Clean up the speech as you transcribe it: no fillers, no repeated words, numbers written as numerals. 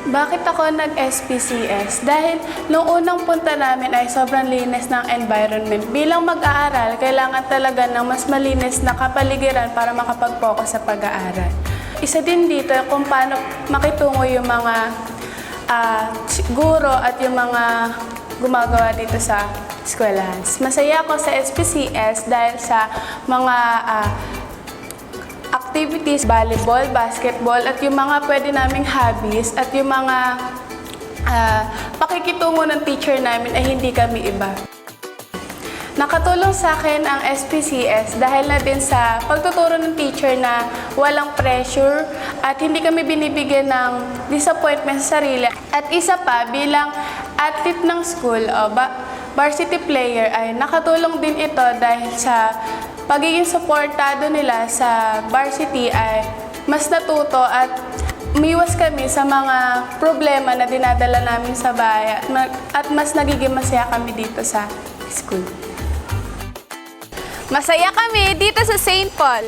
Bakit ako nag-SPCS? Dahil nung unang punta namin ay sobrang linis ng environment. Bilang mag-aaral, kailangan talaga ng mas malinis na kapaligiran para makapag-focus sa pag-aaral. Isa din dito kung paano makitungo yung mga guro at yung mga gumagawa dito sa eskwelahan. Masaya ako sa SPCS dahil sa mga activities, volleyball, basketball, at yung mga pwede naming hobbies at yung mga pakikitungo ng teacher namin ay hindi kami iba. Nakatulong sa akin ang SPCS dahil na din sa pagtuturo ng teacher na walang pressure at hindi kami binibigyan ng disappointment sa sarili. At isa pa, bilang athlete ng school o varsity player ay nakatulong din ito dahil sa pagiging suportado nila sa varsity ay mas natuto at umiwas kami sa mga problema na dinadala namin sa bahay at mas nagiging masaya kami dito sa school. Masaya kami dito sa St. Paul.